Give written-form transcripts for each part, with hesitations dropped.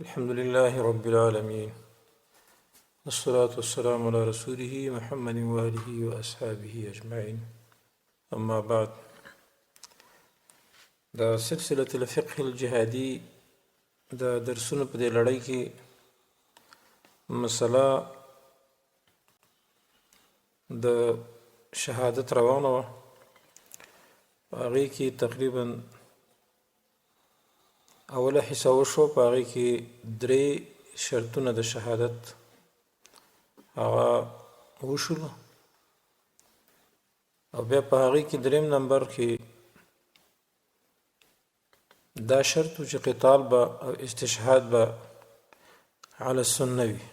الحمد لله رب العالمين والصلاة والسلام على رسوله محمد وآله وأصحابه أجمعين أما بعد دا سلسلة الفقه الجهادي دا درسونه په دې لړۍ کې مسله د شهادت روانه وه په هغې کې تقریبا اوله حصه وشو په هغې کې درې شرطونه د شهادت هغه وشولو او بیا په هغې کې دریم نمبر کې دا شرط و چې قتال به او استشهاد به علی السنه وي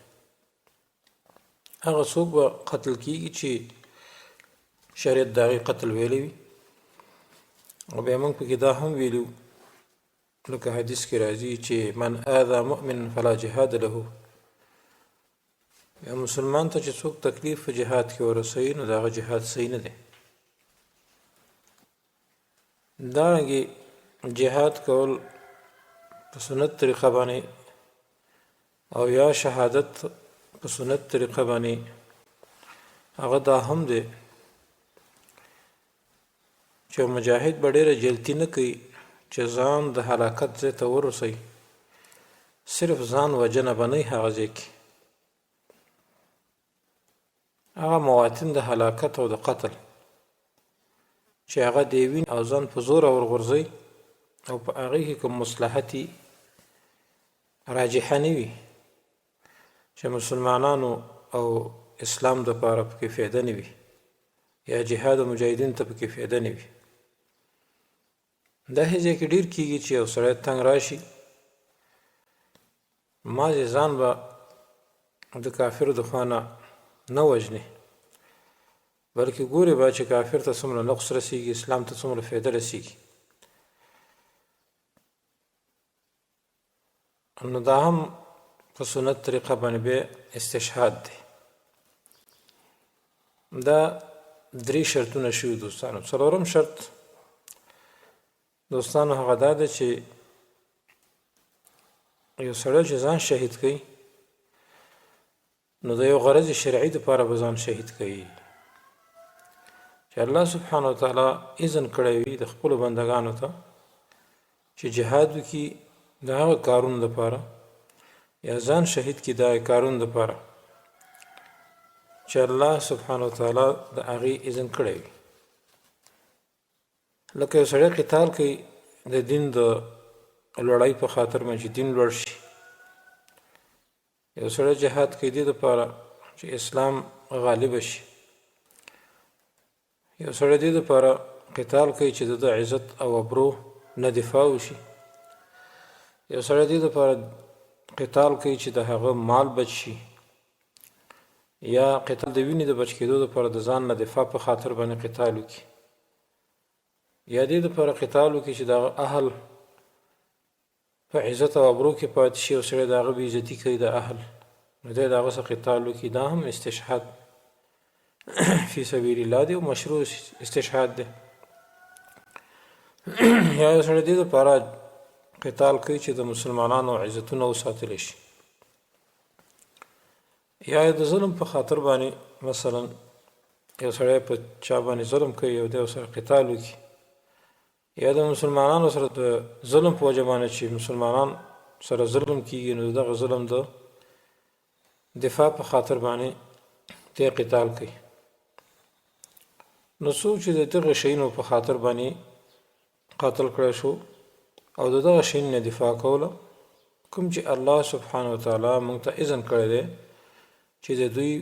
هغه څوک به قتل کیږي چې شریعت د هغې قتل ویلی وي او بیا موږ پکې دا هم ویلو لکه حدیث کې راځي چې من آذى مؤمن فلا جهاد له یا مسلمان ته چې څوک تکلیف په جهاد کې ورسوي نو د هغه جهاد صحیح نه دی دارنګې جهاد کول په سنت طریقه باندې او یا شهادت په سنت طریقه باندې هغه دا هم دی چې مجاهد به ډېره جلدي نه کوي چې ځان د هلاکت ځای ته ورسوي صرف ځان وجنه به نه وي هغه ځای کې هغه مواطن د هلاکت او د قتل چې هغه د وین او ځان په زوره ورغورځوي او په هغې کې کوم مصلحتي راجحه نه وي چې مسلمانانو او اسلام دپاره پکې فایده نه وي یا جهاد او مجاهدین ته پکې فایده نه وي دا هیڅ کې ډیر کیږي چې یو سړی تنګ راشي مازې ځان به د کافرو د خوا نه وژني بلکې ګوري به چې کافر ته څومره نقص رسیږي اسلام ته څومره فایده رسیږي نو دا هم په سنت طریقه باندې بیا استشهاد دی دا درې شرطونه شوي دوستانو څلورم شرط دوستانو هغه دا ده چې یو سړی چې ځان شهید کوي نو د یو غرض شرعي دپاره به ځان شهید کوي چې الله سبحانه وتعالی اذن کړی وي د خپلو بندګانو ته چې جهاد وکړي د هغه کارونو دپاره یا ځان شهید کړي د هغه کارونو دپاره چې الله سبحانه وتعالی د هغې اذن کړی وي لکه یو سړی قتال کوي د دین د لوړۍ په خاطر باندې چې دین لوړ شي یو سړی جهاد کوي دې دپاره چې اسلام غالب شي یو سړی دې دپاره قتال کوي چې د عزت او ابرو نه دفاع وشي یو سړی دې دپاره قتال کوي چې د هغه مال بچ شي یا قتال د وینې د بچ کېدو دپاره د ځان نه دفاع په خاطر باندې قتال وکړي یا دې دپاره قتال وکړي چې د هغه اهل په عزت او ابرو کې پاتې شي او سړی د هغه بېعزتي کوي د اهل نو دی د هغه سره قتال وکړي دا هم استشهاد فی سبیل الله دی او مشروع استشهاد دی یا یو سړی دې دپاره قتال کوي چې د مسلمانانو عزتونه وساتلی شي یا د ظلم په خاطر باندې مثلا یو سړی په چا باندې ظلم کوي او دی ورسره قتال وکړي یا د مسلمانانو سره د ظلم په وجه باندې چې مسلمانان سره ظلم کیږي نو دغه ظلم د دفاع په خاطر باندې دی قتال کوي نو څوک چې د دغه شیانو په خاطر باندې قتل کړی شو او د دغه شیانو نه دفاع کوله کوم چې الله سبحانه وتعالی موږ ته اذن کړی دی چې د دوی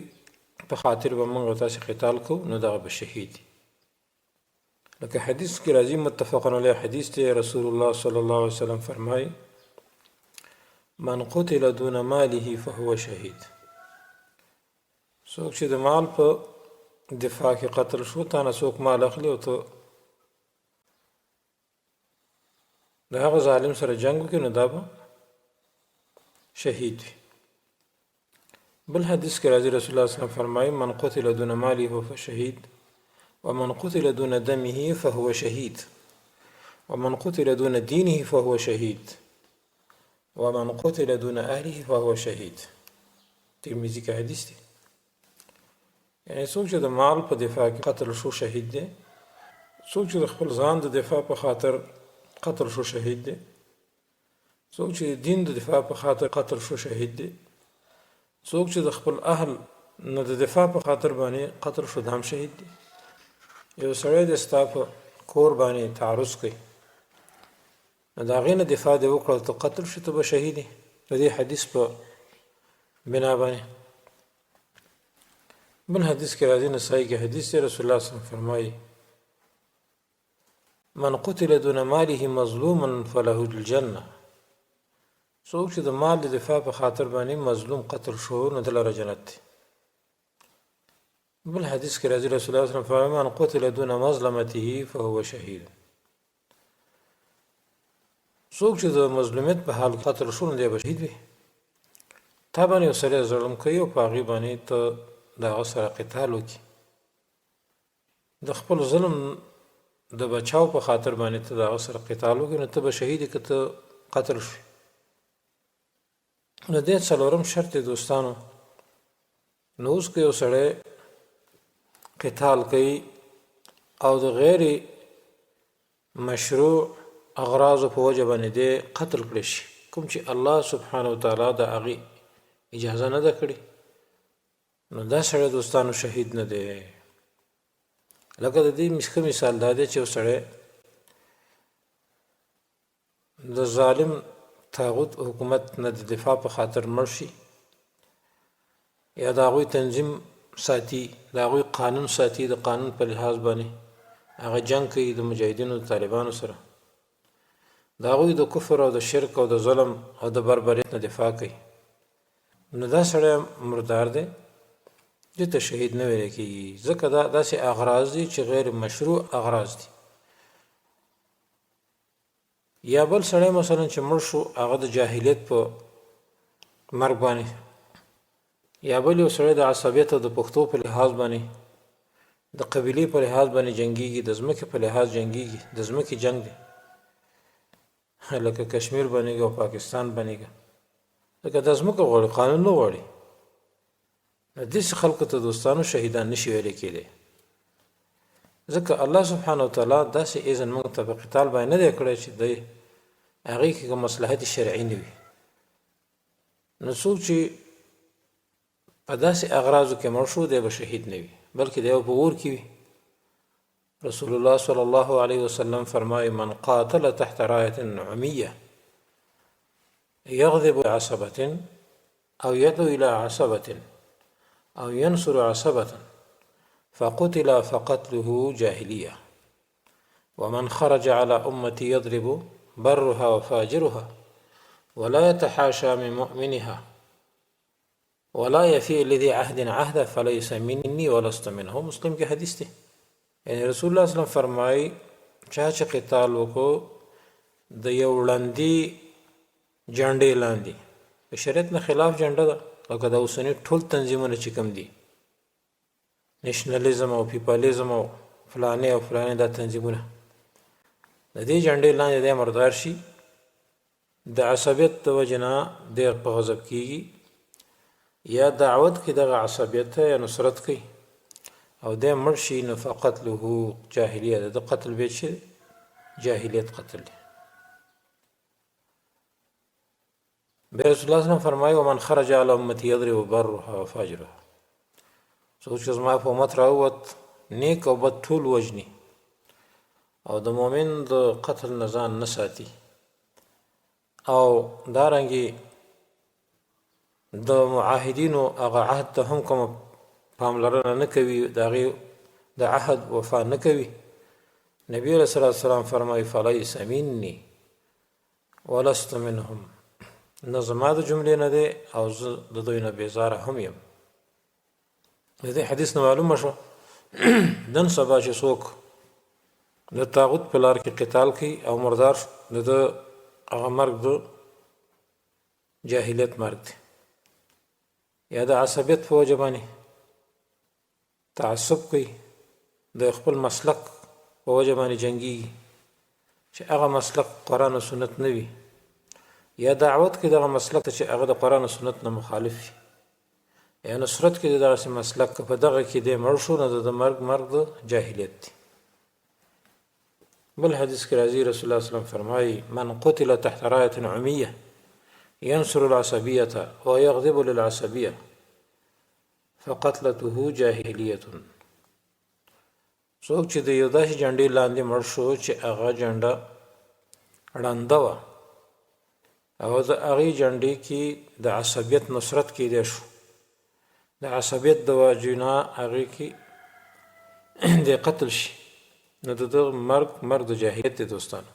په خاطر به موږ تاسې قتال کوو نو دغه به شهید لکه حدیث کې راځي متفق علیه حدیث دی رسول الله صلی الله علیه وسلم فرمایي من قتل دون ماله فهو شهید څوک چې د مال په دفاع کې قتل شو تا نه څوک مال اخلي او ته د هغه ظالم سره جنګ وکړي نو دا به شهید وي بل حدیث کې راځي رسول الله صلی الله علیه وسلم فرمایي من قتل دون ماله فهو شهید ومن قتل دون دمه فهو شهید ومن قتل دون دينه فهو شهید ومن قتل دون اهله فهو شهید. ترمذی کې حدیث دی. یعنی څوک چې د مال په دفاع کې قتل شو شهید دی، څوک چې د خپل ځان د دفاع په خاطر قتل شو شهید دی، څوک چې د دین د دفاع په خاطر قتل شو شهید دی، څوک چې د خپل اهل نه د دفاع په خاطر باندې قتل شو هم شهید دی. یو سړی د ستا په کور باندې تعرض کوي، نو د هغې نه دفاع دې وکړه، ته قتل شو ته به شهید یې. د دې حدیث په بنا باندې بل حدیث کې راځي، نسائی کې حدیث دی، رسول الله صلی الله علیه وسلم فرمایي من قتل دون ماله مظلوما فله الجنه. څوک چې د مال د دفاع په خاطر باندې مظلوم قتل شو نو د لره جنت دی. بل حدیث کې راځي، رسول الله صلی الله علیه وسلم فرمایي من قتل دون مظلمته فهو شهید. څوک چې د مظلومیت په حال قتل شو نو دی به شهید وي. تا باندې یو سړی ظلم کوي او په هغې باندې ته د هغه سره قتال وکړي، د خپل ظلم د بچاو په خاطر باندې ته د هغه سره قتال وکړي، نو ته به شهید یې که ته قتل شوې. نو دې څلورم شرط دی دوستانو. نو اوس که یو سړی قتال کوي او د غیر مشروع اغراضو په وجه باندې دی قتل کړی شي، کوم چې الله سبحانه وتعالی د هغې اجازه نه ده کړې، نو دا سړی دوستانو شهید نه دی. لکه د دې ښه مثال دا دی چې یو سړی د ظالم طاغوت حکومت نه د دفاع په خاطر مړ شي، یا د هغوی تنظیم ساتي، د هغوی قانون ساتي، د قانون په لحاظ باندې هغه جنګ کوي د مجاهدینو د طالبانو سره، د هغوی د کفر او د شرک او د ظلم او د بربریت نه دفاع کوي، نو دا سړی مردار دی، دې ته شهید نه ویل کېږي، ځکه دا داسې اغراض دي چې غیر مشروع اغراض دي. یا بل سړی مثلا چې مړ شو هغه د جاهلیت په مرګ باندې، یا بل یو سړی د عصبیت او د پښتو په لحاظ باندې، د قبیلې په لحاظ باندې جنګیږي، د ځمکې په لحاظ جنګیږي، د ځمکې جنګ دی، لکه کشمیر بنېږي او پاکستان بنېږي، لکه دا ځمکه غواړي، قانون نه غواړي. داسې خلکو ته دوستانو شهیدان نشي ویلی کېدی، ځکه الله سبحانه وتعالی داسې اذن موږ ته په قتال باندې نه دی کړی چې د هغې کې که مصلحت شرعي نه وي. نو څوک چې په داسې اغراضو کې مړ شو دی به شهید نه وي، بلکې دی به په اور کې وي. رسول الله صلی الله علیه وسلم فرمایي من قاتل تحت رایة عمیة یغضب عصبة او يدعو إلى عصبة او ينصر عصبة فقتل فقتله جاهلية ومن خرج على أمتي يضرب برها وفاجرها ولا يتحاشى من مؤمنها ولا يفي لذي عهد عهده فليس مني ولست منه. مسلم کې حدیث دی. یعنی رسول الله صلی الله علیه وسلم فرمایي چا چې قتال وکړو د یو ړندې جنډې لاندې، د شریعت نه خلاف جنډه ده، لکه د اوسني ټول تنظیمونه چې کوم دي، نیشنلزم او پیپالیزم او فلانې او فلانې دا تنظیمونه، د دې جنډې لاندې دی مردار شي، د عصبیت د وجې نه دی په غضب کېږي، یا دعوت کې دغه عصبیت یا نصرت کوي او دی مړ شي، نو فقتله جاهلیه ده، د قتل بیت شي جاهلیت قتل دی. بیا رسول الله صلی الله علیه وسلم فرمایي ومن خرج علی امتی یضرب برها وفاجرها. څوک چې زما په امت راووت نیک او بد ټول وژني او د مؤمن د قتل نه ځان نه ساتي، او دارنګې د معاهدینو هغه عهد ته هم کومه پاملرنه نه کوي، د هغې د عهد وفا نه کوي، نبی علیه الصلاة والسلام فرمایي فلیس مني ولست منهم، نه زما د جملې نه دی او زه د دوی نه بیزاره هم یم. د دې حدیث نه معلومه شوه نن سبا چې څوک د طاغوت په لار کې قتال کوي او مردار شو، د ده هغه مرګ د جاهلیت مرګ دی، یا د عصبیت په وجه باندې تعصب کوي، د خپل مسلک په وجه باندې جنګیږي چې هغه مسلک قرآن و سنت نه وي، یا دعوت کې دغه مسلک ته چې هغه د قرآن او سنت نه مخالف وي یا نصرت کې دغسې مسلک که په دغه کې دی مړ شو نو د مرګ د جاهلیت دی. بل حدیث کې راځي رسول الله صلی الله علیه وسلم فرمایي من قتل تحت راية عمية ينصر العصبية ويغضب للعصبية فقتلته جاهلیة. څوک چې د یو داسې جنډې لاندې مړ شو چې هغه جنډه ړنده وه او د هغې جنډې کې د عصبیت نصرت کیدی شو، د عصبیت د وجې نه هغې کې د قتل شي، نو د دغه مرګ د جاهلیت دی دوستانو.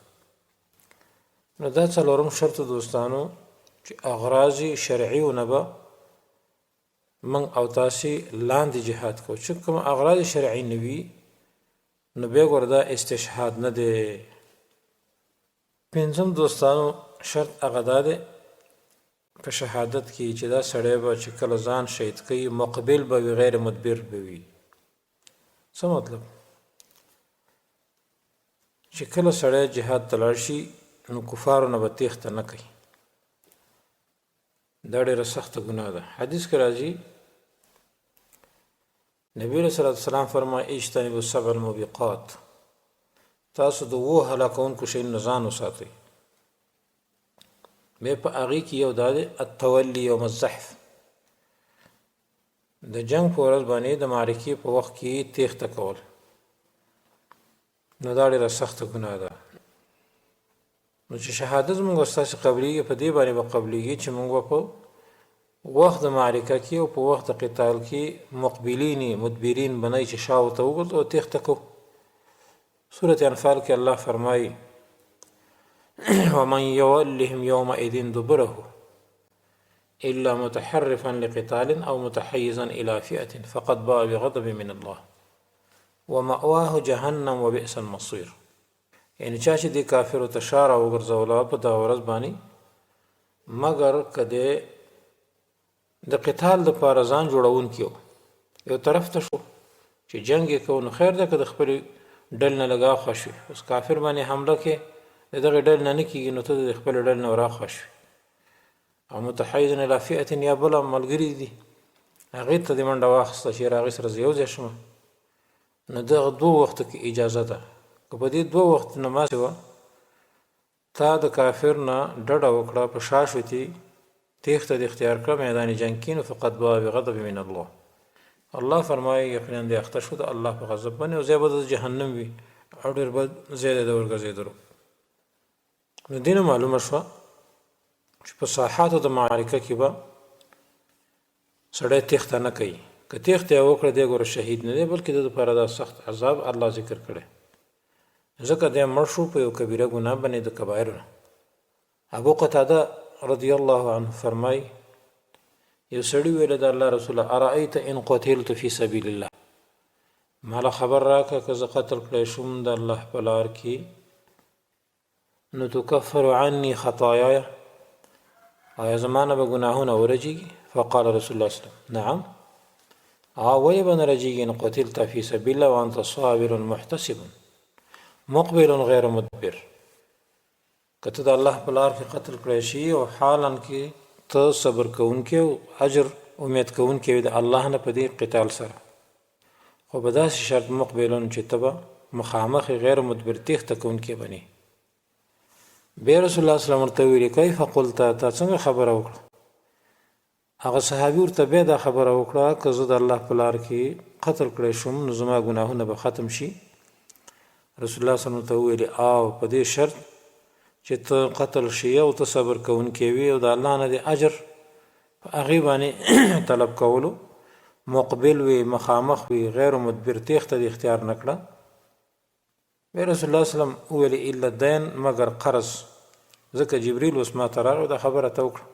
نو دا څلورم شرط دوستانو چې اغراض شرعي ونه به موږ او تاسې لاندې جهاد کوو، چې کوم اغراض شرعي نه وي نو بیا ګوره دا استشهاد نه دی. پنځم دوستانو شرط هغه دا دی په شهادت کې چې دا سړی به چې کله ځان شهید کوي مقبل به وي، غیر مدبر به وي. څه مطلب؟ چې کله سړی جهاد ته لاړ شي نو کفارو نه به تېښته نه کوي، دا ډېره سخته ګناه ده. حدیث کې راځي نبی علیه صلات وسلام فرمایي اجتنبوا السبع الموبقات، تاسو د 7 هلاکونکو شیانو نه ځان وساتئ. بیا په هغې کې یو دا دی التولی یوم الزحف، د جنګ په ورځ باندې د معرکې په وخت کې تېښته کول، نو دا ډېره سخته ګناه ده. نو چې شهادت زموږ ستاسې قبلیږي په دې باندې به قبلیږي چې موږ به په وخت د معرکه کې او په وخت د قتال کې مقبلین مدبرین بنئ چې شاو ته وګرځو او تېښته کوو. سورة انفال کې الله فرمایي ومن يولهم يومئذ دبره إلا متحرفا لقتال أو متحيزا إلى فئة فقد باء بغضب من الله ومأواه جهنم وبئس المصير. یعنی چا چې دې کافرو ته شاره وګرځوله په دغه ورځ باندې مګر که دی د قتال دپاره ځان جوړونکي یو طرف ته شو چې جنګ یې کوو نو خیر ده که د خپلې ډل نه لږ اخوا شوي، اوس کافر باندې حمله کې د دغې ډل نه نه کېږي نو ته د خپلې ډل نه وراخوا شوي. او متحیزا الی فئة یا بله ملګري دي هغې ته دې منډه واخیسته چې هغې سره زه یو ځای شم، نو دغه 2 وخته کې اجازه ده. که په دې 2 وخت نماز وه تا د کافر نه ډډه وکړه په شا شوتې تېښته د اختیار کړه میدان جنګ کې نو فقط باء بغضب من الله. الله فرمایي یقینا دی اخته شو د الله په غضب باندې او ځای به د جهنم وي او ډېر بد ځای دی د ورګرځېدلو. نو دې نه معلومه شوه چې په ساحاتو د معرکه کې به سړی تېښته نه کوي. که تېښته یې وکړه دی ګوره شهید نه دی بلکې د دپاره دا سخت عذاب الله ذکر کړی، ځکه دی مړ شو په یو کبیره ګناه باندې د کبایرو نه. ابو قتاده رضی الله عنه فرمایي یو سړي ویله د الله رسوله ارأیت ان قتلت فی سبیل الله، ماله خبر راکړه که زه قتل کړی شوم د الله په لار کې نو تکفر عني خطایایا، آیا زما نه به ګناهونه ورجېږي؟ فقال رسول الله صلی الله علیه وسلم نعم، ولې به نه رجېږي ان قتلت فی سبیل الله وانت صابر محتسب مقبل غیر مدبر. که ته د الله په لار کې قتل کړی شي او حالا کې ته صبر کوونکی او اجر امید کوونکی وي د الله نه په دې قتال سره، خو به داسې شرط مقبلون چې ته به مخامخ غیر مدبر تېښته کوونکی بنې. بیا رسول الله صلی الله علیه وسلم ورته ویلي کیف قلت، تا څنګه خبره وکړه؟ هغه صحابي ورته بیا دا خبره وکړه که زه د الله په لار کې قتل کړی شوم نو زما ګناهونه به ختم شي. رسول الله صلی الله علیه وسلم ته ویلي او په دې شرط چې ته قتل شي او ته صبر کوونکی وي او د الله نه د اجر په هغې باندې طلب کولو مقبل وي، مخامخ وي، غیر مدبر تېښته د اختیار نه کړه. بیا رسول الله صلی الله علیه وسلم وویلې الا الدین مګر قرض، ځکه جبریل اوس ما ته راغی دا خبره ته وکړه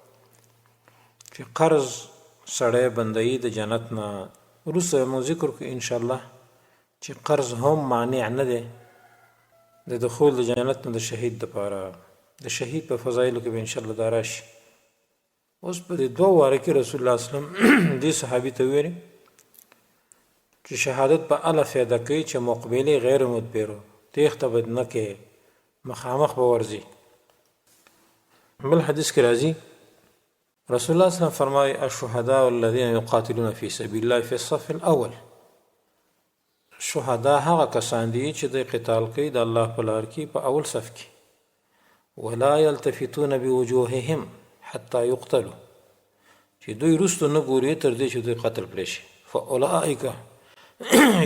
چې قرض سړی بندوي د جنت نه. وروسته مو ذکر کړو انشاءالله چې قرض هم مانع نه دی د دخول د جنت نه د شهید دپاره، د شهید په فضایلو کې به انشاءالله دا راشي. اوس په دې 2 واره کې رسول الله صلی الله علیه وسلم دې صحابي ته ویلي چې شهادت به هله فایده کوي چې مقبلې غیر مدبرو تېښته به نه کوې، مخامخ به ورځي. بل حدیث کې راځي رسول الله صلی الله علیه وسلم فرمایي الشهداء الذين يقاتلون في سبيل الله في الصف الاول. شهدا هغه کسان دي چې د قتال کوي د الله په لار کې په اول صف کې. ولا يلتفتون بوجوههم حتى يقتلوا، چې دوی رستو نه ګوري تر دې چې دوی قتل کړي شي. فاولئک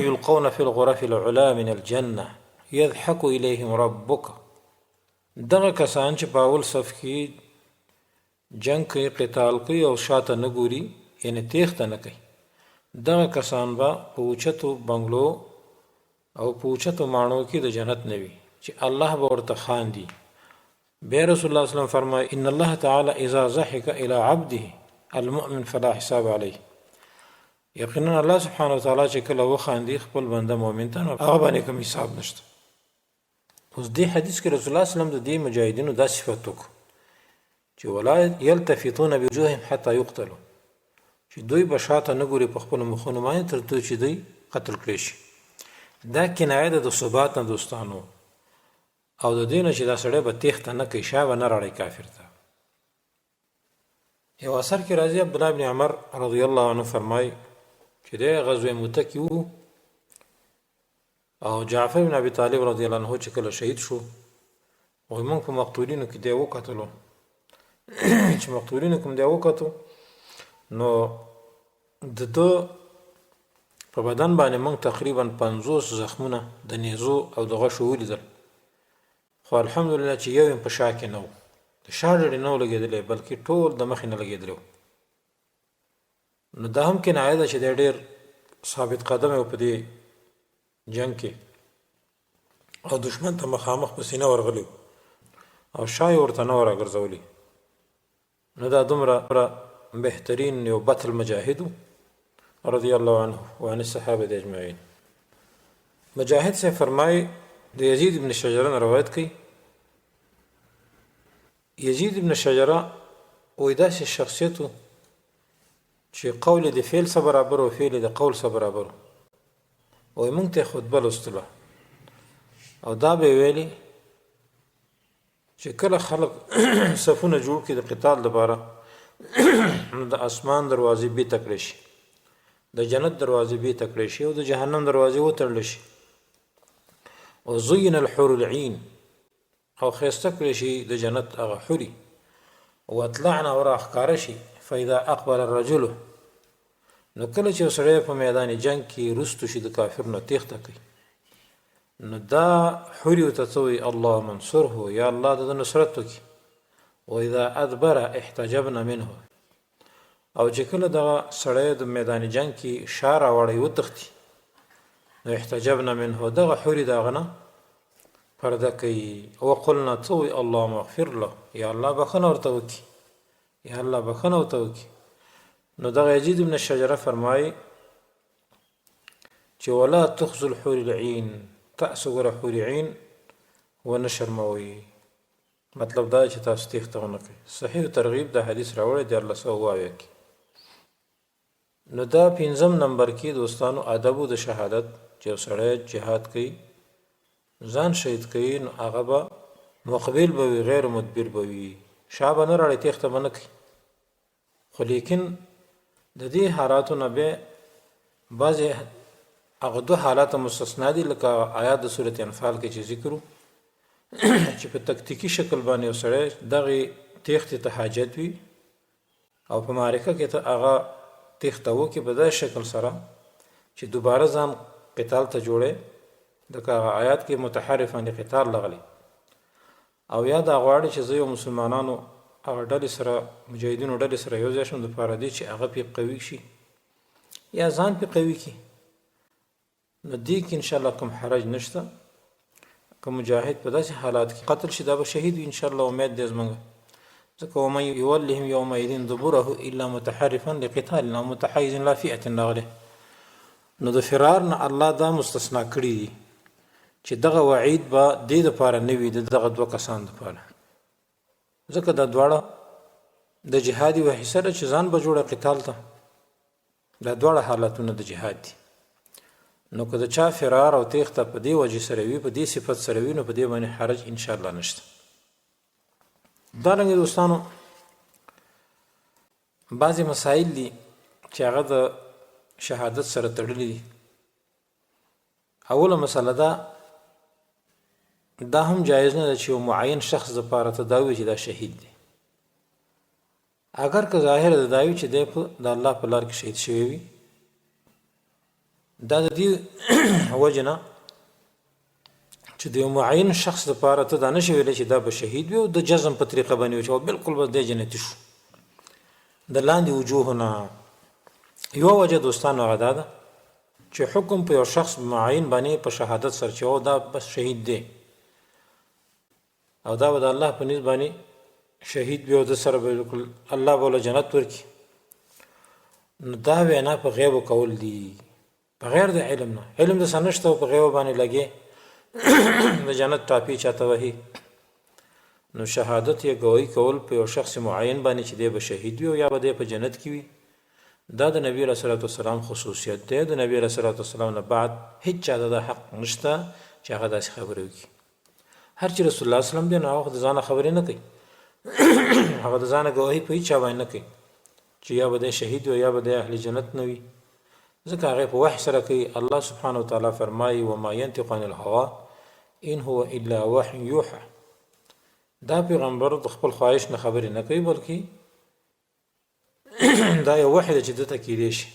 يلقون في الغرف العلا من الجنه يضحك اليهم ربك. دغه کسان چې په اول صف کې جنگ کوي قتال کوي او شاته نه ګوري یعنی تیښته نه کوي، دغه کسان به په اوچتو بنګلو او په اوچتو ماڼو کې د جنت نه وي چې الله به ورته خاندي. بیا رسول الله صلی الله علیه وسلم فرمایي ان الله تعالی اذا ضحك الى عبده المؤمن فلا حساب علیه. یقینا الله سبحانه وتعالی چې کله وخاندي خپل بنده مؤمن ته هغه باندې کوم حساب نشته. اوس دې حدیث کې رسول الله صلی الله علیه وسلم د دې مجاهدینو دا صفت وکړو چې ولا يلتفتون بوجوههم حتى يقتلوا، چې دوی به شاته نه ګوري په خپل مخونو باندې تر څو چې دوی قتل کړي شي. دا کنایه ده د ثبات نه دوستانو، او د دې نه چې دا سړی به تیښته نه کوي، شا به نه راړی کافر ته. یو اثر کې راځي عبدالله بن عمر رضی الله عنه فرمایي چې د غزوه موته کې وو او جعفر بن ابي طالب رضی الله عنه چې کله شهید شو او موږ په مقتولینو کې دی وکتلو چې مقتولینو کوم دی وکتو نو د دو په بدن باندې موږ تقریبا 50 زخمونه د نیزو او د غشو ولیدل، خو الحمدلله چې یو په شا کې نه و، د شا ډېرې نه و لګېدلی بلکې ټول د مخې نه لګېدلی و. نو دا هم کنایه ده چې دی ډېر ثابت قدم و په دې جنگ کې او دشمن ته مخامخ په سینه ورغلی او شا یې ورته نه وه راګرځولی. نو دا دومره بهترین یو بطل مجاهد رضی الله عنه وعن الصحابه اجمعین. مجاهد سے فرمائے د یزید ابن شجره روایت کی، یزید ابن شجره وې داسې شخصیت چې قول د فعل سره برابر او فعل د قول سره برابر او موږ ته خطبه لوستله او دا به ویلي چې کله خلق صفونه جوړ کړي د قتال لپاره نو د اسمان دروازې به تکړه شي، د جنت دروازې به تکړه شي او د جهنم دروازې وتړل شي. او زین الحور العين او خیسته کړی شي د جنت هغه حوري او اطلعنا ورا ښکاره شي. فاذا اقبل الرجل، نو کله چې سړی په میدان جنگ کې رستو شي د کافر نه تیښته کوي نو دا حوري ورته څه وایي الله منصره، یا الله د نصرت وکړي. واذا ادبر احتجبنا منه، او چې کله دغه سړی د میدان جنگ کې شا راوړی وتښتي نو احتجبنا منه، دغه حوري دغه نه پرده کوي. وقلنا څه وایي اللهم اغفر له، یا الله بخښنه ورته وکړي، یا الله بخښنه ورته وکړي. نو دغه یزید ابن شجره فرمایي چې ولا تخزو الحور العين، تاسو ګوره حور عین ونه شرموئ. مطلب دا چې تاسو تیښته ونه کوئ. صحیح ترغیب د حدیث راوړی دی 14 کې. نو دا 5 نمبر کې دوستانو ادب د شهادت چې سړی جهاد کوي ځان شهید کوي نو هغه به مقبل به وي، غیر مدبر به وي، شا به نه راړی تیښته به نه کوي. خو لیکن د دې حالاتو نه به بعضې هغه 2 حالات مستثنا دي، لکه آیات د سورة انفال کې چې ذکرو چې په تکتیکی شکل باندې یو سړی دغې تیښتې ته حاجت وي او په معرکه کې ته هغه تیښته وکړي په داسې شکل سره چې دوباره ځان قتال ته جوړی، دکه هغه آیات کې متحرف عن قتال لغلی، او یا دا غواړي چې زه یو مسلمانانو هغه ډلې سره مجاهدینو ډلې سره یو ځای شم دپاره دی چې هغه پې قوي شي یا ځان پې قوي کړي. نو دې کې انشاءالله کوم حرج نشته. که مجاهد په داسې حالات کې قتل شي دا به شهید وي انشاءالله، امید دی زموږ. ځکه ومن یولهم یومئذ دبره الا متحرفا لقتال او متحیز لا فئة راغلی. نو د فرار نه الله دا مستثنا کړي دي چې دغه وعید به دې دپاره نه وي، د دغه 2 کسان دپاره. ځکه دا دواړه د جهاد یوه حصه ده چې ځان به جوړه قتال ته. دا دواړه حالتونه د جهاد دي. نو که د چا فرار او تیښته په دې وجې سره وي، په دې صفت سره وي، نو په دې باندې حرج انشاءالله نشته. دارنګه دوستانو بعضی مسائل دي چې هغه د شهادت سره تړلي دي. اوله مسله دا هم جایز نه ده چې یو معین شخص لپاره تداوی چې دا شهید دی، اگر که ظاهر د داوی چې د الله په لار کې شهید شوی وي، دا د دې وجه نه چې د یو معین شخص لپاره ته دا نشي ویلی چې دا به شهید وي او د جزم په طریقه باندې وي چې بالکل به دی جنتي شو. د لاندې وجوه نه یو وجه دوستانو هغه دا ده چې حکم په یو شخص معین باندې په شهادت سره چې دا بس شهید دی او دا به د الله په نسبت باندې شهید وي او د سره بالکل الله به له جنت ورکړي، نو دا وینا په غیب کول دي بغیر د علم نه. علم د سنشته په غیب باندې لګي د جنت ټاپی چاته وهي، نو شهادت یا گواہی کول په یو شخص معین باندې چې دی به شهید وي او یا به دی په جنت کې وي، دا د نبی رسول الله صلی الله علیه وسلم خصوصیت دی. د نبی رسول الله صلی الله علیه وسلم نه بعد هیڅ چا د حق نشته چې هغه داسې خبرې وکړي. هر چې رسول الله صلی الله علیه وسلم دی نو هغه د ځانه خبرې نه کوي، هغه د ځانه گواهی په هیڅ چا باندې نه کوي چې یا به دی شهید وي یا به دی اهل جنت نه وي، ځکه هغه په وحی سره کوي. الله سبحانه وتعالی فرمایي وما ينطق عن الهوى ان هو الا وحی یوحى. دا پیغمبر د خپل خواهش نه خبرې نه کوي بلکې دا یو وحی دی چې دته کېدی شي.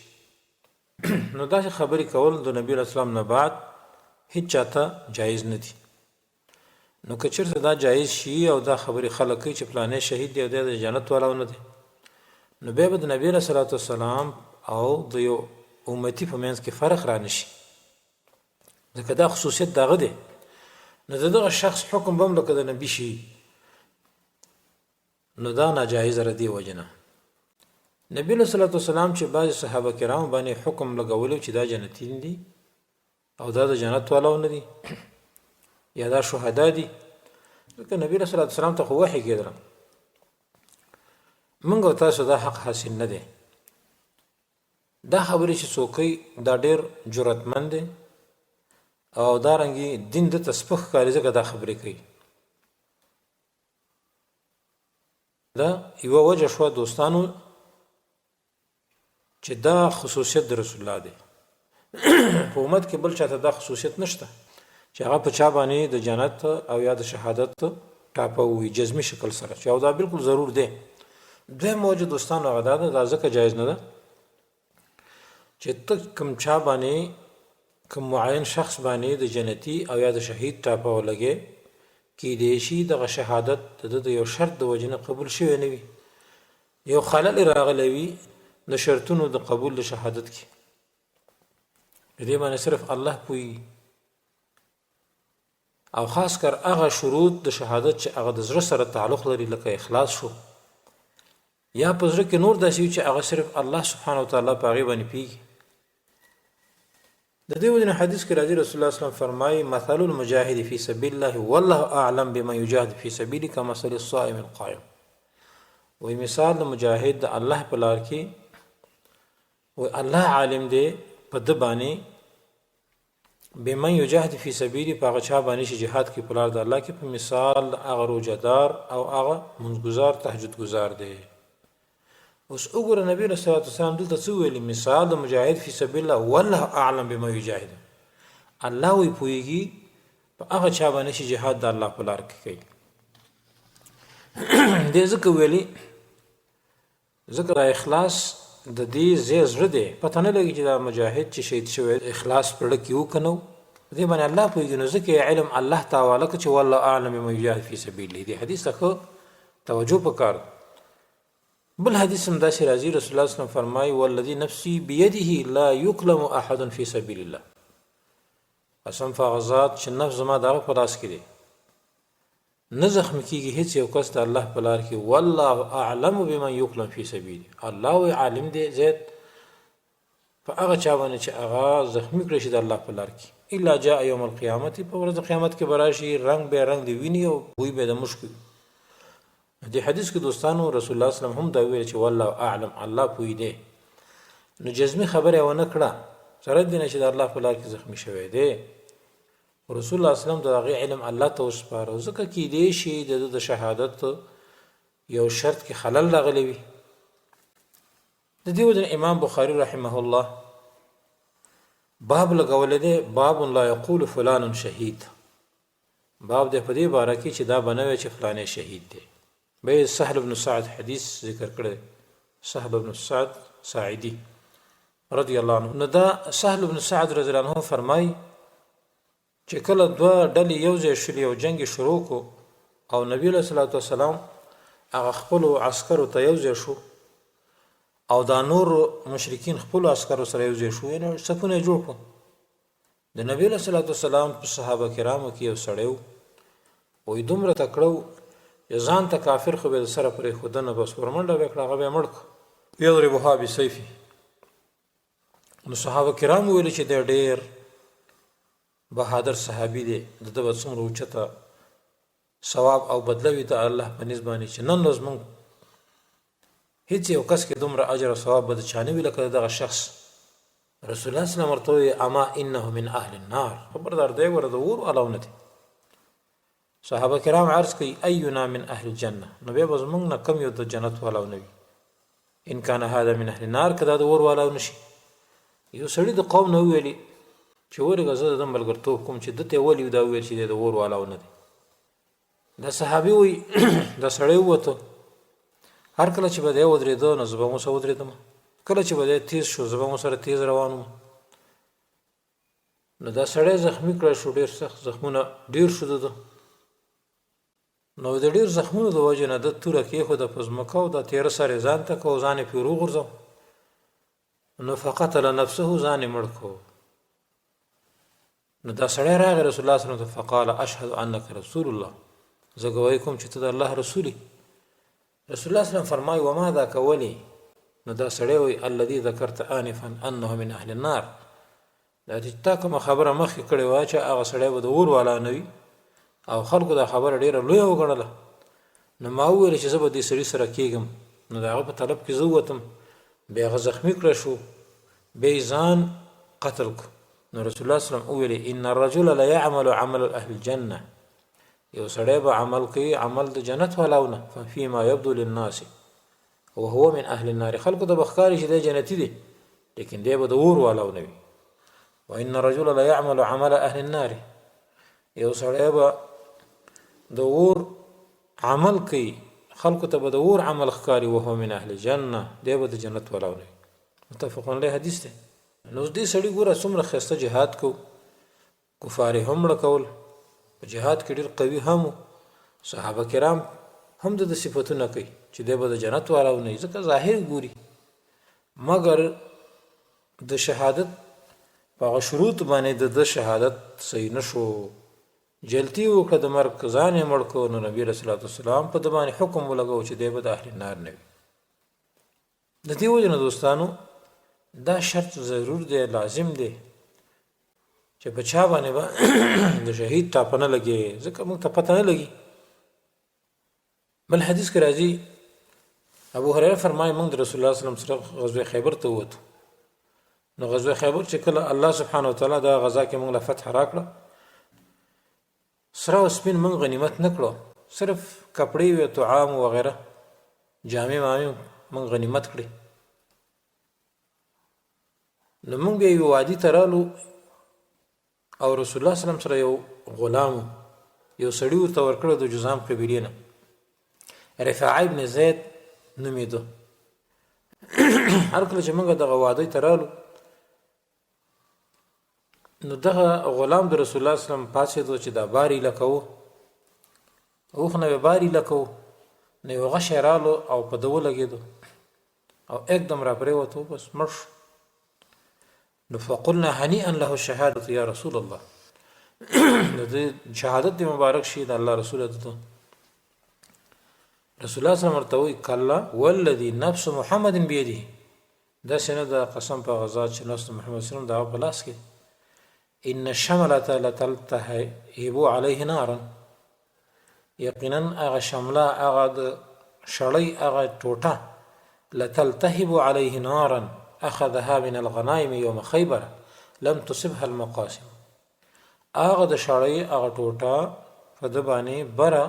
نو دا خبرې کول د نبی رسول الله نه بعد هیڅ چاته جایز نه دي. نو که چېرته دا جایز شي او دا خبرې خلک کوي چې فلانه شهید دی او د جنت والا نه دی، نو بیا به د نبی رسول الله والسلام او د یو امتی په منځ کې فرق را نشي، ځکه دا خصوصیت دغه دی. نو دغه شخص حکم بم لکه د نبی شي، نو دا ناجایز را دی وجنه. نبی صلی الله علیه وسلم چې بعض صحابه کرام باندې حکم لګولو چې دا جنتین دي او دا د جنت والا نه دي یا دا شهدا دي، ځکه نبی صلی الله علیه وسلم ته خو وحی کېدل، موږ تاسو دا حق حاصل نه دی. دا خبرې چې څوک دا ډېر جرأتمند دی او دا رنګي دین د تسبخ کاری ځکه دا خبرې کوي. دا یو وجه شو دوستانو چې دا خصوصیت د رسول الله دی. په امت کې بل چاته دا خصوصیت نشته چې هغه په چا باندې د جنت او یا د شهادت ټاپه وي جزمي شکل سره، چې او دا بالکل ضرور دی. دوی موجود دوستانو هغه دا ځکه جایز نه ده چې ته کوم چا باندې کوم معین شخص باندې د جنتی او یا د شهید ټاپه ولګي کې دی شي دغه شهادت د یو شرط د وجنه قبول شوی نه وي، یو خلل راغلی وي د شرطونو د قبول د شهادت کې، دې باندې صرف الله پوي. او خاص کر هغه شروط د شهادت چې هغه د زړه سره تعلق لري لکه اخلاص شو یا په زړه کې نور داسې چې هغه صرف الله سبحانه وتعالی په هغه باندې پیږي. د دې وجه حدیث کې راځي رسول الله صلی الله علیه وسلم فرمایي مثل المجاهد فی سبیل الله والله اعلم بما یجاهد فی سبیله کمثل الصائم القائم. وی مثال د مجاهد د الله په لار کې و الله عالم دی په د باندې بما یجاهد فی سبیله په هغه چا باندې چې jihad کې په لار د الله کې په مثال هغه روزدار او هغه منځګزار تهجد گزار دی. اوس وګوره نبی رسول الله صلی الله علیه وسلم دلته څه ویلي مثال د مجاهد فی سبیل الله والله اعلم بما یجاهد، الله وی پویږي په هغه چا باندې چې jihad د الله په لار کې کوي. دې ځکه ویلي ذکر اخلاص د دې زړه دی، پته نه لګي چې دا مجاهد چې شهید شوی اخلاص پرړه کې وکنو دې باندې الله پویږي. نو ځکه علم الله تعالی چې والله اعلم بما یجاهد فی سبیله دې حدیث ته توجه وکړ. بل حدیث هم داسې راځي رسول الله صلی الله علیه وسلم فرمایي والذي نفسي بيده لا يكلم احد في سبيل الله. قسم فغزاد چې نفس زما دغه په لاس کې دی، نه زخم کیږي هیڅ یو کس د الله په لار کې. والله اعلم بمن يكلم في سبيله، الله عالم دی زید په هغه چا باندې چې هغه زخمی کړی شي د الله په لار کې. الا جاء يوم القيامه، په ورځ قیامت کې براشي رنگ به رنگ دی ویني او بوی به د مشک. دې حدیث کې دوستانو رسول الله صلی الله علیه وسلم هم دا ویل چې والله اعلم الله پوی دی. نو جزمي خبره ونه کړه سره دې نه چې د الله په لار کې زخمی شوی دی. رسول الله صلی الله علیه وسلم دا غي علم الله ته وسپاره، ځکه کې دې شي د شهادت یو شرط کې خلل راغلی وي. د دې وجه امام بخاري رحمه الله باب لګولې دی، باب لا یقول فلان شهید. باب د په دې باره کې چې دا بنوي چې فلانه شهید دی. به سهل بن سعد حدیث ذکر کړی، سهل بن سعد ساعدی رضی الله عنه. نو دا سهل بن سعد رضی الله عنه فرمای چې کله دوه ډلې یو ځای شولې او جنگ شروع کو او نبی له صلوات والسلام هغه خپل عسکرو ته یو ځای شو او دا نور مشرکین خپل عسکرو سره یو ځای شو، نو صفونه جوړ کړو. د نبی له صلوات والسلام په صحابه کرامو کې یو سړی وي دومره تکړه ځان ته کافر خو به سره پرې خودنه بس ورمنډه وکړه، هغه به مړ یضربها بسیفه. نو صحابه کرام ویل چې د ډېر بهادر صحابي دی، د به څومره اوچته ثواب او بدلوي ته الله په نسبانه چې نن ورځ موږ هیڅ یو کس کې دومره اجر او ثواب به چانه وی لکه دغه شخص. رسول الله صلی الله علیه وسلم ورته اما انه من اهل النار، خبردار دی ور د اور علاوه نه. صحابه کرام عرض کوي اينا من اهل الجنه، نو به زمونږ نه کم یو د جنت والاو نه وي. ان كان هذا من اهل النار، کدا د اور والاو نشي. یو سړی د قوم نه ویلي چې ورګه زه د ملګرتوب کوم چې دته ولی دا ویل چې د اور والاو نه دي. دا صحابي وي دا سړی وته هر کله چې بده ودرېدو نو زبا مو سره ودرېدم، کله چې بده تیز شو زبا مو سره تیز روانم. نو دا سړی زخمی کړ شو، ډیر سخت زخمونه ډیر شو ده. نو د ډیر زخمونو د وجه نه د توره کې خو د پزمکه او د تیر سره ځان ته کو ځان پیرو غرزو، نو فقتل نفسه ځان مړ کو. نو دا سړی راغی رسول الله صلی الله علیه وسلم فقال اشهد انك رسول الله، زه ګواهی کوم چې ته د الله رسولي. رسول الله صلی الله علیه وسلم فرمای وما ذاك ولي، نو دا سړی وی الذي ذكرت انفا انه من اهل النار، دا چې تا کوم خبره مخکې کړې و چې هغه سړی به د اور والا نه وي او خلکو دا خبره ډیره لوی وګڼله. نو ما وویل چې زه به دې سړي سره کېږم، نو د هغه په طلب کې زه ووتم، بیا هغه زخمي کړی شو، بیا ځان قتل کړو. نو رسول الله صلی الله علیه وسلم وویل ان الرجل لا يعمل عمل اهل الجنه، یو سړی به عمل کوي عمل د جنت والاونه، فيما يبدو للناس وهو من اهل النار، خلکو د بخکاری چې د جنتی دي لیکن دی به د اور والاونه وي. وان الرجل لا يعمل عمل اهل النار، یو سړی به د اور عمل کوي خلکو ته به د اور عمل ښکاري، وهو من اهل الجنه، دی به د جنت والاونه وي. متفقون علیه حدیث دی. نو دې سړي ګوره څومره ښایسته جهاد کو، کفار هم مړه کول، په جهاد کې ډېر قوي هم صحابه کرام هم د صفتونه کوي چې دی به د جنت والاونه وي، ځکه ظاهر ګوري. مګر د شهادت په هغه شروط باندې د شهادت صحیح نشو، جلتی وکړه د مرګ ځان یې مړ کړو. نو نبي رسول الله والسلام په د باندې حکم ولګاو چې دی به د اهل النار نه وي. د دې وجه نه دوستانو دا شرط ضرور دی، لازم دی چې په چا باندې به د شهید ټاپه نه لګي، ځکه موږ ته پته نه لګي. بل حدیث کې راځي ابو هريره فرمایي موږ د رسول الله صلی الله علیه وسلم سره غزوه خیبر ته ووتو. نو غزوه خیبر چې کله الله سبحانه وتعالی دا غزا کې موږ له فتح راکړه، سره او سپین موږ غنیمت نه کړو، صرف کپړې او طعام وغیره جامې مامې موږ غنیمت کړې. نو موږ به یو وادي ته رالو او رسول الله صلی الله علیه وسلم سره یو غلام یو سړی ورته ورکړو د جزام قبیلې نه، رفاعه ابن زید نومېده. هر کله چې موږ دغه وادي ته رالو نو دغه غلام د رسول الله صلی الله علیه وسلم پاسېدو چې دا باری لکو اوخ نه باری لکو، نو یو غشی رالو او په دو لګېدو او एकदम را پرېوتو، بس مړ شو. نو فقلنا هنيئا له الشهاده یا رسول الله، د شهادت دی مبارک شي د الله رسول ته. رسول الله صلی الله علیه وسلم ورته کلا والذي نفس محمد بيده، دا سینه د قسم په غزا چې نفس محمد صلی الله علیه وسلم دا په لاس کې، ان الشمله لتلتهب عليه نارا، یقینا هغه شمله هغه د شړۍ هغه ټوټه لتلتهب عليه نارا اخذها من الغنائم يوم خيبر لم تصبها المقاسم، هغه د شړۍ هغه ټوټه په د باندې بره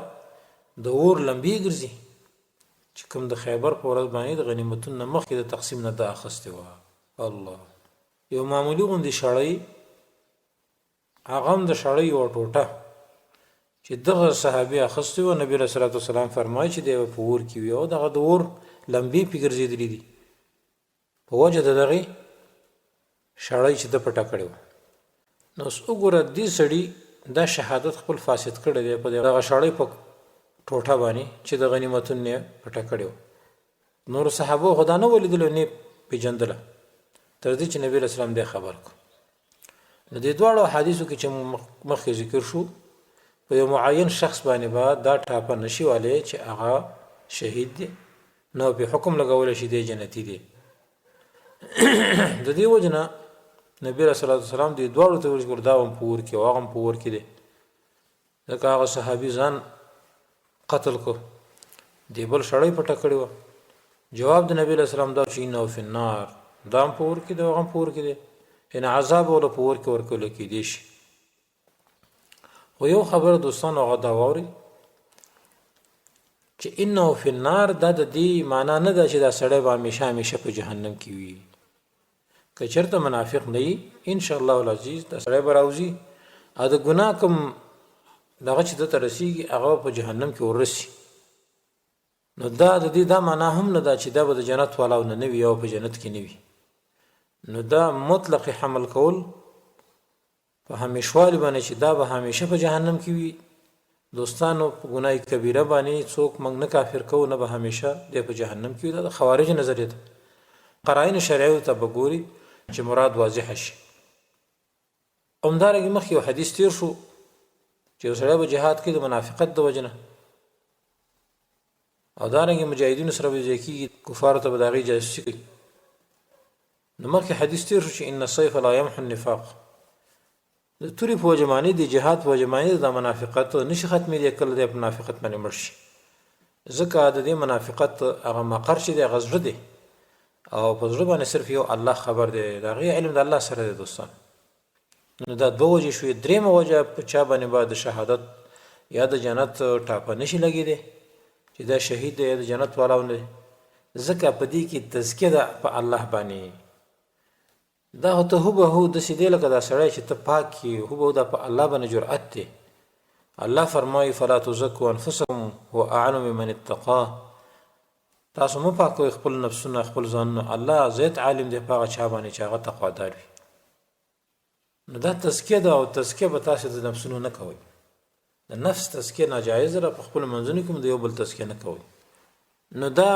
د اور لمبي ګرځي چې کوم د خیبر په ورځ باندې د غنیمتونو نه مخکې د تقسیم نه دا اخیستې وه. الله، یو معمولي غوندې شړۍ، هغه هم د شړۍ یوه ټوټه چې دغه صحابي اخیستې وه، نبي علیه صلات وسلام فرمایي چې دی به په اور کې وي او دغه د اور لمبې پې ګرځېدلي دي په وجه د دغې شړۍ چې ده پټه کړې وه. نو اوس وګوره دې سړي دا شهادت خپل فاسد کړی دی په دغه شړۍ په ټوټه باندې چې د غنیمتونو نه پټه کړې وه. نورو صحابو خو دا نه ولیدلو، نه پېژندله تر دې چې نبي علیه السلام دی خبر کړ. نو دې دواړو حدیثو کې چې مخکې ذکر شو، په یو معین شخص باندې به دا ټاپه نشي والی چې هغه شهید دی، نو په حکم لګولی شي دی جنتي دی. د دې وجه نه نبي علیه صلات وسلام دې دواړو ته ویل دا هم په اور کې او هغه هم په اور کې دی، ځکه هغه صحابي ځان قتل کو، دې بل شړۍ پټه کړې وه. جواب د نبي علیه السلام دا چې انه فی النار، دا هم په اور کې دی او هغه هم په اور کې دی، یعنې عذاب وله په اور کې ورکولی کېدی شي. خو یو خبره دوستانو هغه دا واورئ چې انه فی النار دا د دې معنا نه ده چې دا سړی به همیشه همیشه په جهنم کې وي. که چېرته منافق نه وي انشاءالله العزیز دا سړی به راوځي او د ګناه کوم دغه چې ده ته رسېږي هغه په جهنم کې ورسي. نو دا د دې دا معنا هم نه ده چې دا به د جنت والاو نه وي او په جنت کې نه وي. نو دا مطلق حمل کول په همیشوالي باندې چې دا به همیشه په جهنم کې وي. دوستانو په ګناه کبیره باندې څوک موږ نه کافر کوو، نه به همیشه دی په جهنم کې وي. دا د خوارج نظریه ده. قرائن شرعیو ته به ګوري چې مراد واضح شي. همدارنګه مخکې یو حدیث تیر شو چې یو سړی به جهاد کوي د منافقت د وجې نه، او دارنګه مجاهدینو سره به ځای کېږي، کفارو ته به د هغې جاسوسي کوي. نو مخکې حدیث تیر شو چې ان السیف لا یمحو النفاق، د تورې په وجه باندې د جهاد په وجه باندې د منافقت نشي ختمېدی، کله دی په منافقت باندې مړ شي. ځکه د دې منافقت هغه مقر چې دی هغه زړه دی، او په زړه باندې صرف یو الله خبر دی، د هغې علم د الله سره دی. دوستان نو دا دوه وجې شوې. درېیمه وجه په چا باندې به د شهادت یا د جنت ټاپه نشي لګېدی چې دا شهید دی یا د جنت والاو نه دی، ځکه په دې کې تزکیه ده په الله باندې. دا ته هوبهو داسې دی لکه دا سړی چې ته پاک یې، هوبهو دا په الله باندې جرأت دی. الله فرمایي فلا تزکوا انفسکم هو اعلم بمن اتقا، تاسو مه پاکوئ خپل نفسونه خپل ځانونه، الله زیات عالم دی په هغه چا باندې چې هغه تقوادار وي. نو دا تزکیه ده، او تزکیه به تاسو د نفسونو نه کوئ. د نفس تزکیه ناجایزه ده، په خپل منځونو کې د یو بل تزکیه نه کوئ. نو دا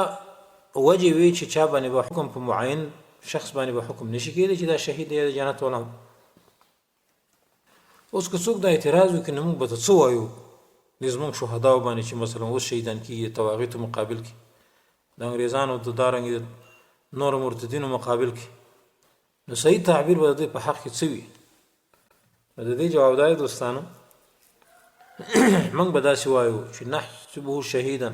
وجه وي چې چا باندې به حکم په معین شخص باندې به حکم نشي کېدی چې دا شهید دی د جنت والا. اوس که څوک دا اعتراض وکړي نو موږ به ته څه وایو د زموږ شهداو باندې چې مثلا اوس شهیدان کېږي د طواغیتو مقابل کې، د انګریزانو د دارنګې نورو مرتدینو مقابل کې، نو صحیح تعبیر به د دوی په حق کې څه وي؟ د دې جواب دا دی دوستانو موږ به داسې وایو چې نحسبه شهیدا،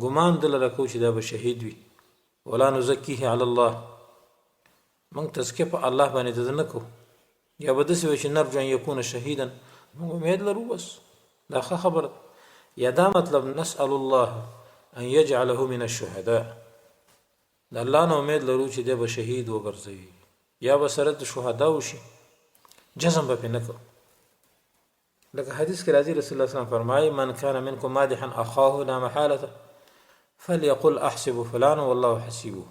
ګمان دله راکوو چې دا به شهید وي، ولا نزکیه علی الله، موږ تزکیه په الله باندې د نه کوو. یا به داسې وایو چې نرجو ان یکون شهیدا، موږ امید لرو بس دا ښه خبره. یا دا مطلب نسأل الله ان یجعله من الشهداء، د الله نه امید لرو چې دی به شهید وګرځوي، یا به سره د شهداو شي، جزم به پې نه کوو. لکه حدیث کې راځي رسول الله صلی الله علیه وسلم فرمایي من کان منکم مادحا اخاه لا محاله فلیقل احسب فلان والله حسیبه.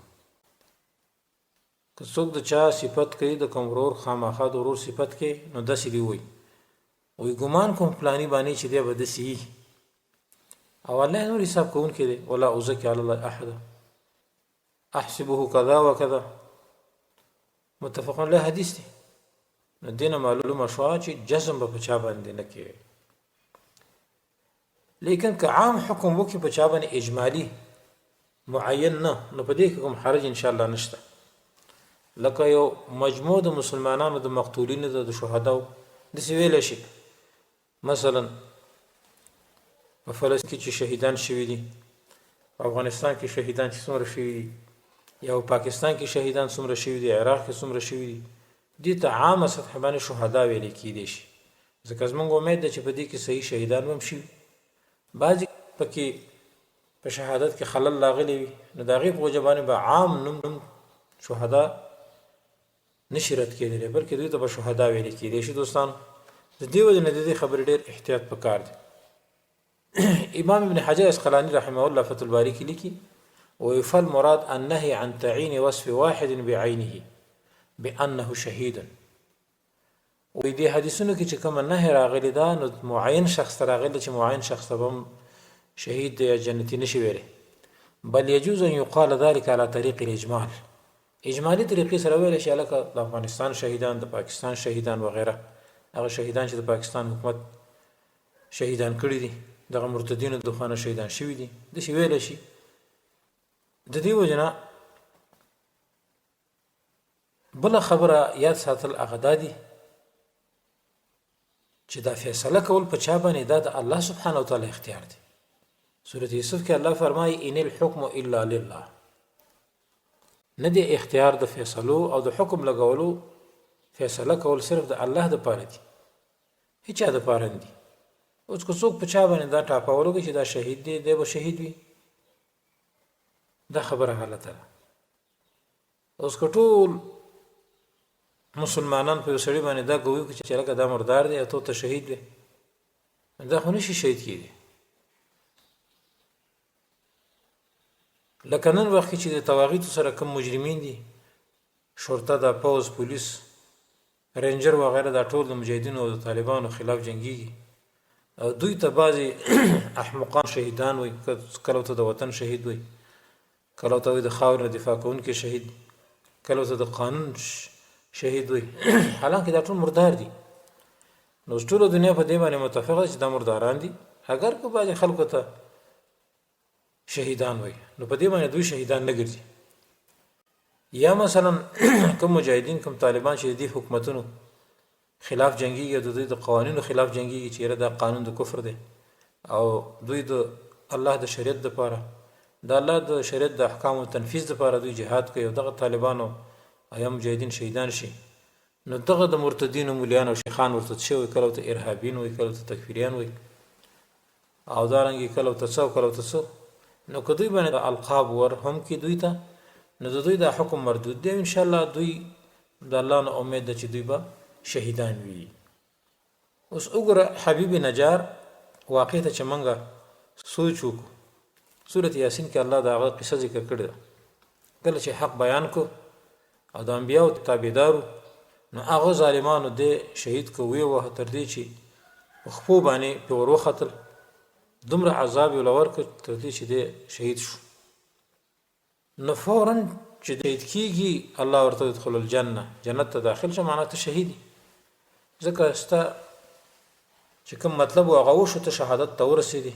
که څوک د چا صفت کوي د کوم ورور، خامخا د ورور صفت کوي، نو داسې دی وایي ګمان کوم فلاني باندې چې دی به داسې وي، او الله نور حساب کوونکی دی. ولا ازکي علی الله احدا احسبه کذا وکذا، متفق علیه حدیث دی. نو دینه معلومه شوه چې جزم به په چا باندې نه کوي. لیکن که عام حکم وکړي په چا باندې اجمالي معین نه، نو په دې کې کوم حرج انشاءالله نشته. لکه یو مجموع د مسلمانانو د مقتولینو د شهداو داسې ویلی شي، مثلا په فلسطین کې چې شهیدان شوي دي، په افغانستان کې شهیدان چې څومره شوي دي، یا په پاکستان کې شهیدان څومره شوي دي، عراق کې څومره شوي دي، دې ته عامه سطح باندې شهدا ویلی کېدی شي. ځکه زموږ امید ده چې په دې کې صحیح شهیدان هم شوي. بعضې پکې په شهادت کې خلل راغلی وي نو د هغې په وجه باندې به عام نوم شهدا نشي رد کېدلی بلکې دوی ته به شهدا ویل کېدی شي. دوستانو د دې وجه نه د دې خبرې ډېر احتیاط پکار دی. امام ابن حجر اسقلاني رحمه الله فتح الباري کې لیکي ويفل مراد النهي عن تعيين وصف واحد بعينه بأنه شهيد. وې دې حدیثونو کې چې کوم نه راغلی دا نو معین شخص راغلی چې معین شخص به شهید یا جنتی نشي ویلي، بل يجوز ان يقال ذلك على طريق الاجمال. اجمالی طریقې سره ویل شي لکه د افغانستان شهیدان، د پاکستان شهیدان وغیرہ، هغه شهیدان چې د پاکستان حکومت شهیدان کړي دي، دغه مرتدینو د خانه شهیدان شوي دي، د شي ویل شي. د دې وجنه بل خبره یاد ساتل هغه دادي چې دا فیصله کول په چا باندې دا د الله سبحانه وتعالی اختیار دی. سورۃ یوسف کې الله فرمایي ان الحكم الا لله. نه دی اختیار د فیصلو او د حکم لګولو، فیصله کول صرف د الله د پاره دی، هیڅ د پاره نه دی. اوس کو څوک په چا باندې دا ټاپولو چې دا شهید دی، دی به شهید وي، دا خبره غلطه ده. اوس کو ټول مسلمانان په سړي باندې دا ګوي چې لکه دا مردار دی او ته شهید دی، دا خو نشي شهید کیږي. لکه نن وخت چې د تواغیتو سره کوم مجرمین دي، شرطه د پوز، پولیس، رینجر وغیرہ، دا ټول د مجاهدینو او د طالبانو خلاف جنگيږي او دوی ته بعضي احمقان شهیدان وي، کله ته د وطن شهید وي، کله ته د خاور دفاع کوونکي شهید، کله ته د قانون شهید وي، حالانکه دا ټول مردار دي. نو ټول دنیا په دې باندې متفقه چې دا مرداران دي. اگر کو بعض خلکو ته شهیدان وي نو په دې باندې دوی شهیدان نه ګرځي. یا مثلا کوم مجاهدین، کوم طالبان چې د حکومتونو خلاف جنگيږي، د دوی د قوانینو خلاف جنگيږي چې دا قانون د کفر دی او دوی د الله د شریعت د لپاره، د الله د شریعت د احکامو تنفیذ لپاره دوی جهاد کوي او دغه طالبانو یا مجاهدین شهیدان شي، نو دغه د مرتدینو مولیان او شیخان مرتد شوی، کله ته ارهابین وي، کله ته تکفیریان وي او دارنګي کله ته څو کله ته څو، نو که دوی باندې القاب ور هم کې دوی ته، نو د دوی د حکم مردود دی. ان شاء الله دوی د الله نه امید ده چې دوی به شهیدان وي. اوس وګوره حبیب نجار واقع ته چې منګه سوچ وکړو، سورۃ یاسین کې الله دا قصه ذکر کړې ده. کله چې حق بیان کو او د انبیاء تابعدارو، نو هغه ظالمانو د شهید کوي او تر دې چې خپو باندې په وروختل دومره عذاب ولور ک تر دې چې د شهید شو. نو فورا چې د کیږي الله ورته يدخل الجنه، جنت ته داخل شه، معناته شهیدی. ځکه استا چې کوم مطلب هغه وشو ته شهادت ته ورسېدي،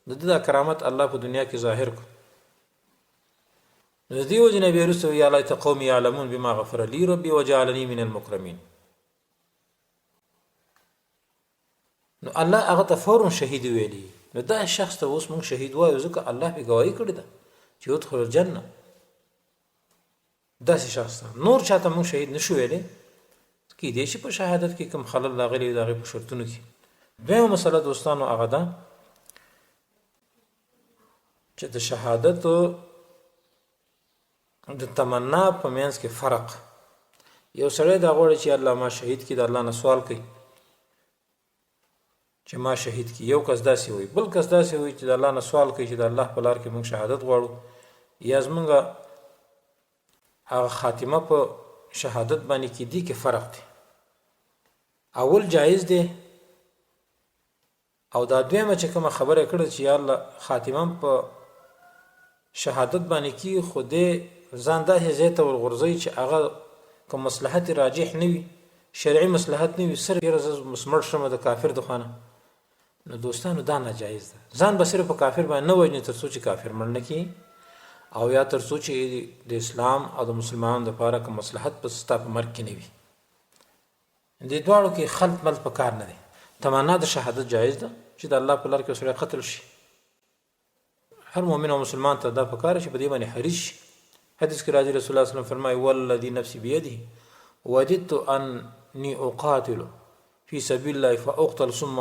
د کرامت الله په دنیا کې ظاهر کو. نو دی وجه نبی رسول یا الله قوم يعلمون بما غفر لي ربي وجعلني من المكرمين. نو الله هغه ته فورا شهید ویلي، نو دا شخص ته اوس موږ شهید وایو ځکه الله به گواہی کړی ده چې يدخل الجنه. دا شخص نور چاته موږ شهید نشو ویلي کې دې شي په شهادت کې کوم خلل لاغلي دغه په شرطونو کې. دویمه مسله دوستانو هغه ده چې د شهادت د تمنا په منځ کې فرق. یو سړی دا غواړي چې الله ما شهید کړي، د الله نه سوال کوي چې ما شهید کړي. یو کس داسې وي، بل کس داسې وي چې د الله نه سوال کوي چې د الله په لار کې موږ شهادت غواړو، یا زمونږ هغه خاتمه په شهادت باندې کې دي کې فرق دی. اول جایز دی او دا دویمه چې کومه خبره کړه چې یا الله خاتمه په شهادت باندې کې خوده ځان داسې ځای ته ورغورځوي چې هغه کوم مصلحت راجح نه وي، شرعي مصلحت نه وي، صرف یې مسمر شمه د کافر د خانه. نو دوستانو دا ناجایز ده. ځان به صرف په کافر باندې نه وژني تر څو چې کافر مړ نه کړي، او یا تر څو چې د اسلام او د مسلمانانو لپاره کوم مصلحت په ستا په مرګ کې نه وي. دې دواړو کې خلط ملط پکار نه دی. تمنا د شهادت جایز ده چې د الله په لار کې سره قتل شي. هر مؤمن او مسلمان ته دا پکار شي په دې باندې حریص شي. حدیث کې راځي رسول الله صلی الله علیه وسلم فرمایي والذي نفسي بيده وجدت اني اقاتل في سبيل الله فاقتل ثم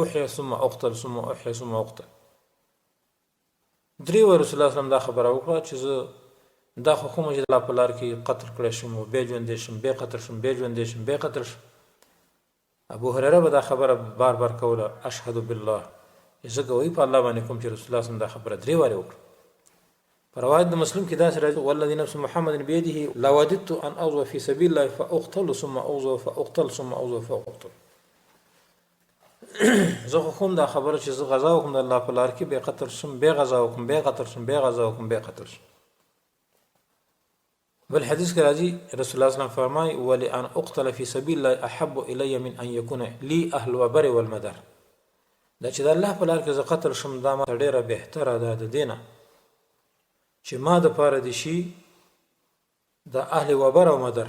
احيا ثم اقتل ثم احيا ثم اقتل. درې واره رسول الله صلی الله علیه وسلم دا خبره وکړه چې زه دا خو کومه چې الله په لار کې قتل کړی شم او بیا ژوندی شم، بیا قتل شم، بیا ژوندی شم، بیا قتل شم. ابو هريره به دا خبره بار بار کوله، اشهد بالله، زه ګوی په الله باندې کوم چې رسول الله صلی الله علیه وسلم دا خبره درې واره وکړه. په روایت د مسلم کې داسې راځي والذي نفس محمد بيده لوددت ان اغزو في سبيل الله فاقتل ثم اغزو فاقتل ثم اغزو فاقتل. زه خو کوم دا خبره چې زه غزا وکم د الله په لار کې، بیا قتل شم، بیا غزا وکم، بیا قتل شم، بیا غزا وکم، بیا قتل شم. بل حدیث کې راځي رسول الله صلی الله علیه وسلم فرمای ولئن اقتل في سبيل الله احب الي من ان يكون لي اهل وبر والمدر. دا چې د الله په لار کې زه قتل شم دا ما ډیره بهتره ده د دینه چې ما د پاره دي شي د اهل وبر او مدر،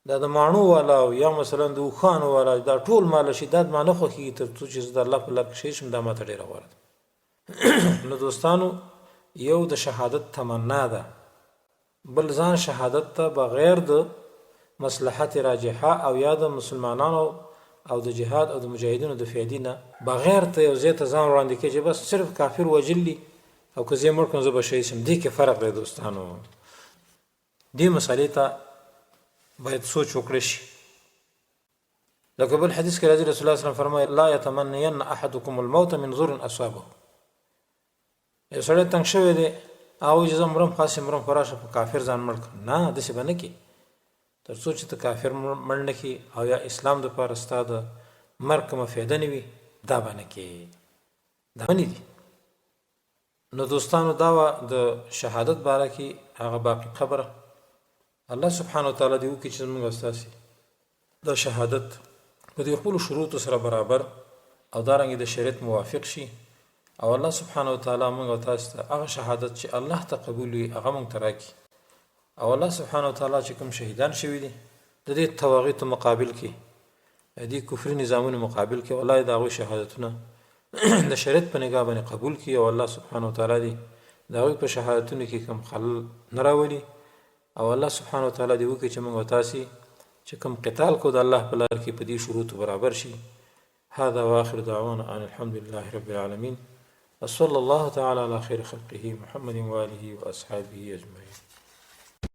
دا د ماڼو والا یا مثلا د وخانو والا، دا ټول مال شي دا ما نه خوښي تر څو چې د الله په لار کې شي شم دا ما ته ډیره غوره ده. نو دوستانو یو د شهادت تمنا ده، بل ځان شهادت ته بغیر د مصلحت راجحه او یا د مسلمانانو او د جهاد او د مجاهدینو د فیدی نه بغیر ته یو ځای ته ځان وړاندې کړي چې بس صرف کافر وجلی او که زه مړ کوم زه به شهید شم. دې کې فرق دی دوستانو. دې مسالې ته باید سوچ وکړی شي. لکه بل حدیث کې راځي رسول الله صلی الله علیه وسلم فرمایي لا يتمنين احدكم الموت من ضر اصابه. یو سړی تنګ شوی دی او چې زه مرم خاص مرم خراشه په کافر ځان مړ کړم، نه داسې به نه کړي تر څو چې ته کافر مړ نه کړي او یا اسلام دپاره ستا د مرګ کومه فایده نه وي، دا به نه کړي، دا منې دي. نو دوستانو دا وه د شهادت باره کې هغه باقي خبره. الله سبحانه وتعالی دې وکړي چې زموږ او ستاسې دا شهادت په دې خپلو شروطو سره برابر او دارنګې د شریعت موافق شي، او الله سبحانه وتعالی موږ او تاسو ته هغه شهادت چې الله ته قبول وي هغه موږ ته راکړي. او الله سبحانه وتعالی چې کوم شهیدان شوي دي د دې طواغیتو مقابل کې، د دې کفري نظامونو مقابل کې، والله د هغوی شهادتونه د شریعت په نګاه باندې قبول کړي، او الله سبحانه وتعالی دې د هغوی په شهادتونو کې کوم خلل نه راولي، او الله سبحانه وتعالی دې وکړي چې موږ او تاسې چې کوم قتال کو د الله په لار کې په دې شروطو برابر شي. هذا واخر دعوانا ان الحمد لله رب العالمين وصلى الله تعالى على خير خلقه محمد وآله وأصحابه أجمعين.